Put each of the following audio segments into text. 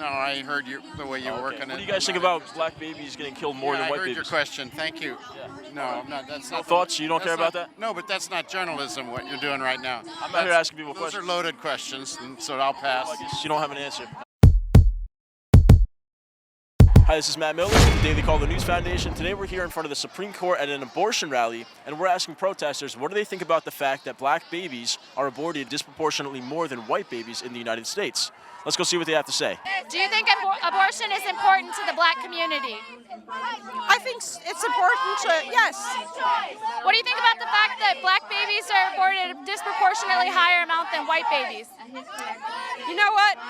No, I heard the way you were working it. What do you guys think about black babies getting killed more than I white heard babies? your question. Thank you. No, I'm not. That's No not. thoughts? You don't care about that? No, but that's not journalism. What you're doing right now. I'm not here asking people Those questions. are loaded questions, and so I'll pass. I guess you don't have an answer. Hi, this is Matt Miller with the Daily Call of the News Foundation. Today we're here in front of the Supreme Court at an abortion rally, and we're asking protesters what do they think about the fact that black babies are aborted disproportionately more than white babies in the United States. Let's go see what they have to say. Do you think abortion is important to the black community? I think it's important to, yes. What do you think about the fact that black babies are aborted a disproportionately higher amount than white babies? You know what?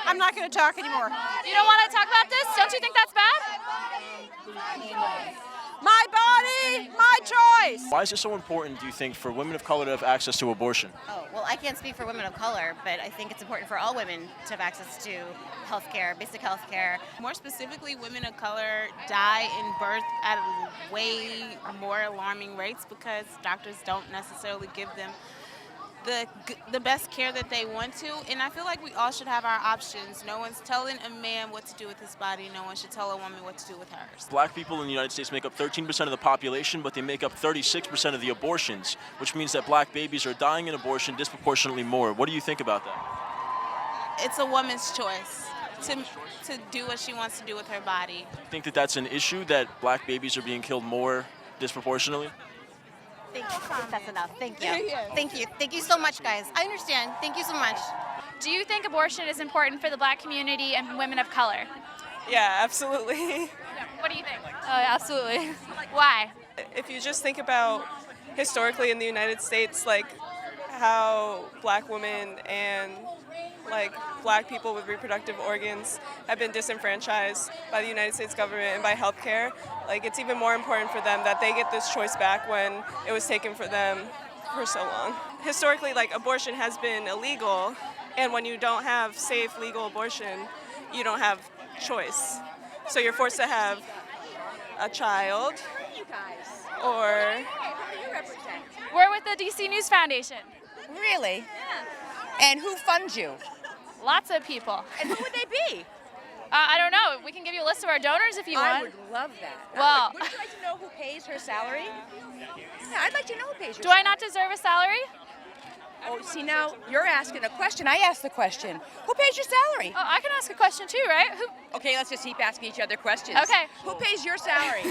I'm not going to talk anymore. You don't want to talk about this? Don't you think that's bad? My body, my choice. Why is it so important, do you think, for women of color to have access to abortion? Oh, well, I can't speak for women of color, but I think it's important for all women to have access to health care, basic health care. More specifically, women of color die in birth at way more alarming rates because doctors don't necessarily give them the best care that they want to, and I feel like we all should have our options. No one's telling a man what to do with his body. No one should tell a woman what to do with hers. Black people in the United States make up 13% of the population, but they make up 36% of the abortions, which means that black babies are dying in abortion disproportionately more. What do you think about that? It's a woman's choice to do what she wants to do with her body. Think that that's an issue, that black babies are being killed more disproportionately? Thank you. I think that's enough. Thank you. Thank you. Thank you so much, guys. I understand. Thank you so much. Do you think abortion is important for the black community and women of color? Yeah, absolutely. What do you think? Absolutely. Why? If you just think about historically in the United States, like how black women and like black people with reproductive organs have been disenfranchised by the United States government and by healthcare, like it's even more important for them that they get this choice back when it was taken for them for so long. Historically, like abortion has been illegal, and when you don't have safe legal abortion, you don't have choice. So you're forced to have a child or... We're with the DC News Foundation. Really? Yeah. And who funds you? Lots of people. And who would they be? I don't know. We can give you a list of our donors if you want. I would love that. Well, Would you like to know who pays her salary? Yeah, I'd like to know who pays her do I not deserve a salary? Oh, see, now you're asking a question. I asked the question. Who pays your salary? Oh, I can ask a question too, right? Okay, let's just keep asking each other questions. Okay. Who pays your salary?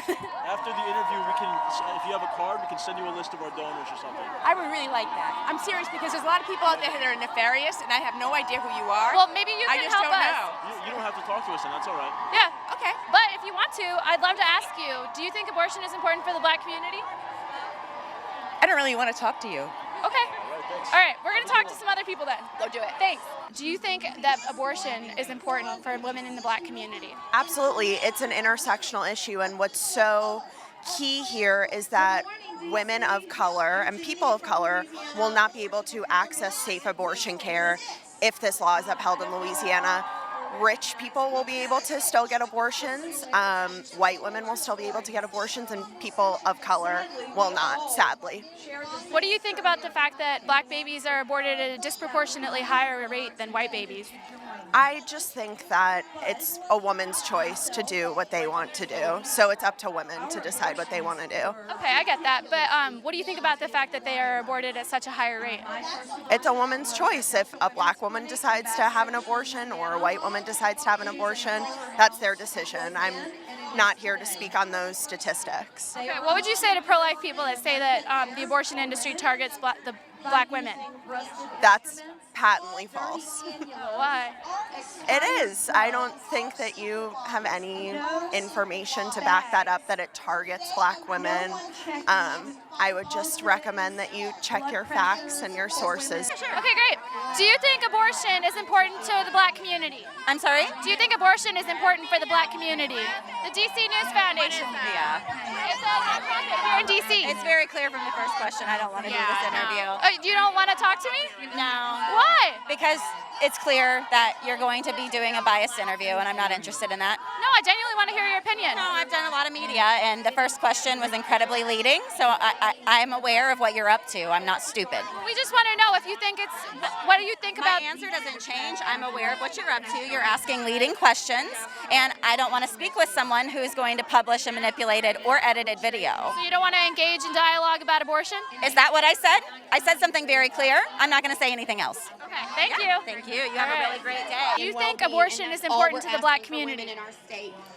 After the interview, we can, if you have a card, we can send you a list of our donors or something. I would really like that. I'm serious because there's a lot of people out there that are nefarious, and I have no idea who you are. Well, maybe you can help us. I just don't know. You don't have to talk to us, and that's all right. Yeah. Okay. But if you want to, I'd love to ask you, do you think abortion is important for the black community? I don't really want to talk to you. Okay. All right, we're going to talk to some other people then. Go do it. Thanks. Do you think that abortion is important for women in the black community? Absolutely. It's an intersectional issue, and what's so key here is that women of color and people of color will not be able to access safe abortion care if this law is upheld in Louisiana. Rich people will be able to still get abortions, white women will still be able to get abortions, and people of color will not, sadly. What do you think about the fact that black babies are aborted at a disproportionately higher rate than white babies? I just think that it's a woman's choice to do what they want to do, so it's up to women to decide what they want to do. Okay, I get that, but what do you think about the fact that they are aborted at such a higher rate? It's a woman's choice. If a black woman decides to have an abortion or a white woman decides to have an abortion, that's their decision. I'm not here to speak on those statistics. Okay, what would you say to pro-life people that say that the abortion industry targets the black women? That's patently false. Why? It is. I don't think that you have any information to back that up, that it targets black women. I would just recommend that you check your facts and your sources. Okay, great. Do you think abortion is important to the black community? I'm sorry? Do you think abortion is important for the black community? The DC News Foundation. Yeah. It's a nonprofit here in DC. It's very clear from the first question I don't want to do this interview. You don't want to talk to me? No. Why? Because it's clear that you're going to be doing a biased interview, and I'm not interested in that. No, I genuinely want to hear your opinion. No, I've done a lot of media, and the first question was incredibly leading, so I'm aware of what you're up to. I'm not stupid. We just want to know if you think it's, what do you think about? My answer doesn't change. I'm aware of what you're up to. You're asking leading questions, and I don't want to speak with someone who's going to publish a manipulated or edited video. So you don't want to engage in dialogue about abortion? Is that what I said? I said something very clear. I'm not going to say anything else. Okay, thank you. Thank you. You have a really great day. Do you think abortion is important to the black community?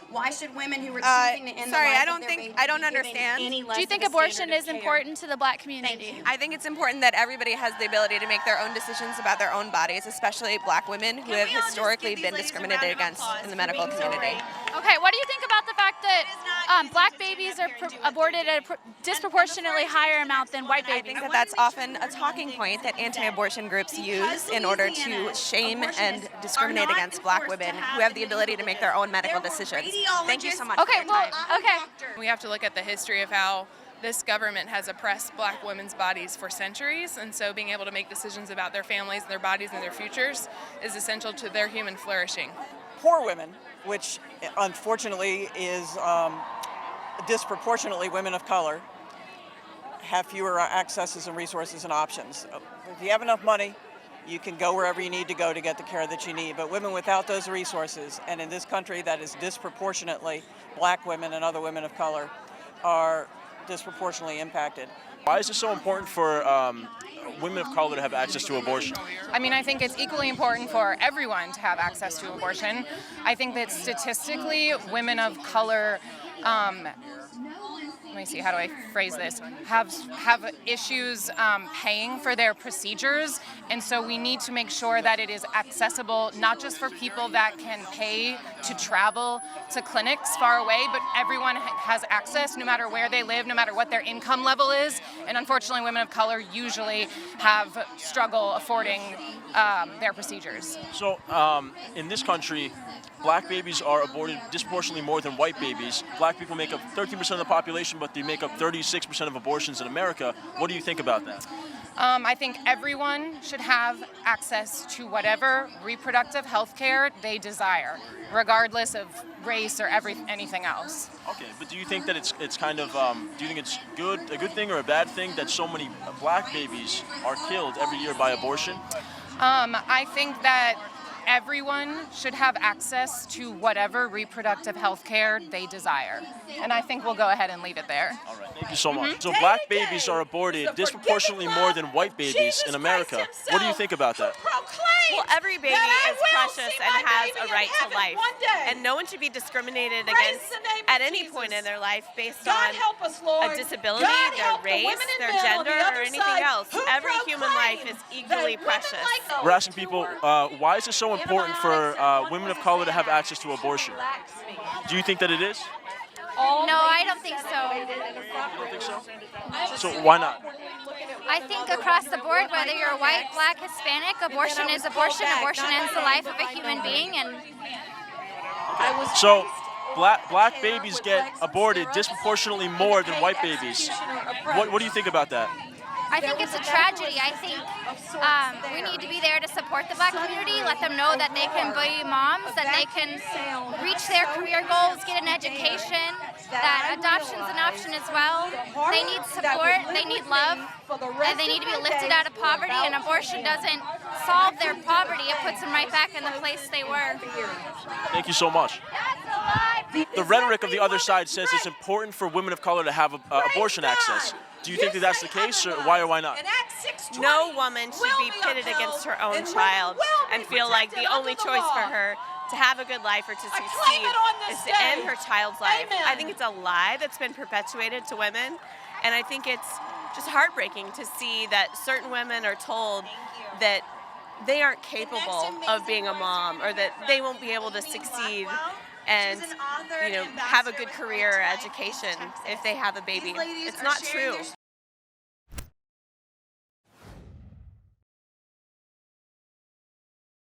Why should women who Sorry, I don't understand. Do you think abortion is important to the black community? I think it's important that everybody has the ability to make their own decisions about their own bodies, especially black women who have historically been discriminated against in the medical community. Okay, what do you think about the fact that black babies are aborted at a disproportionately higher amount than white I babies? think that that's often a talking point that anti-abortion groups use in order to shame and discriminate against black women who have the ability to make their own medical decisions. Thank you so much. Okay, well, okay. We have to look at the history of how this government has oppressed black women's bodies for centuries, and so being able to make decisions about their families and their bodies and their futures is essential to their human flourishing. Poor women, which unfortunately is disproportionately women of color, have fewer accesses and resources and options. If you have enough money, you can go wherever you need to go to get the care that you need. But women without those resources, and in this country that is disproportionately black women and other women of color, are disproportionately impacted. Why is it so important for women of color to have access to abortion? I mean, I think it's equally important for everyone to have access to abortion. I think that statistically, women of color, let me see, how do I phrase this, have issues paying for their procedures, and so we need to make sure that it is accessible not just for people that can pay to travel to clinics far away, but everyone has access no matter where they live, no matter what their income level is, and unfortunately women of color usually have struggle affording their procedures. So in this country, black babies are aborted disproportionately more than white babies. Black people make up 13% of the population, but they make up 36% of abortions in America. What do you think about that? I think everyone should have access to whatever reproductive health care they desire, regardless of race or anything else. Okay, but do you think that it's kind of, do you think it's a good thing or a bad thing that so many black babies are killed every year by abortion? I think that everyone should have access to whatever reproductive health care they desire. And I think we'll go ahead and leave it there. All right, thank you so much. So black babies are aborted disproportionately more than white babies in America. What do you think about that? Well, every baby is precious and has a right to life. And no one should be discriminated against at any point in their life based on a disability, their race, their gender, or anything else. Every human life is equally precious. We're asking people, why is it so important for women of color to have access to abortion? Do you think that it is? No, I don't think so. You don't think so? So why not? I think across the board, whether you're white, black, Hispanic, abortion is abortion. Abortion ends the life of a human being, and So black babies get aborted disproportionately more than white babies. What do you think about that? I think it's a tragedy. I think we need to be there to support the black community, let them know that they can be moms, that they can reach their career goals, get an education, that adoption's an option as well. They need support, they need love, and they need to be lifted out of poverty, and abortion doesn't solve their poverty. It puts them right back in the place they were. Thank you so much. The rhetoric of the other side says it's important for women of color to have abortion access. Do you think that that's the case, or why not? No woman should be pitted against her own child and feel like the only choice for her to have a good life or to succeed is to end her child's life. I think it's a lie that's been perpetuated to women, and I think it's just heartbreaking to see that certain women are told that they aren't capable of being a mom or that they won't be able to succeed and have a good career or education if they have a baby. It's not true.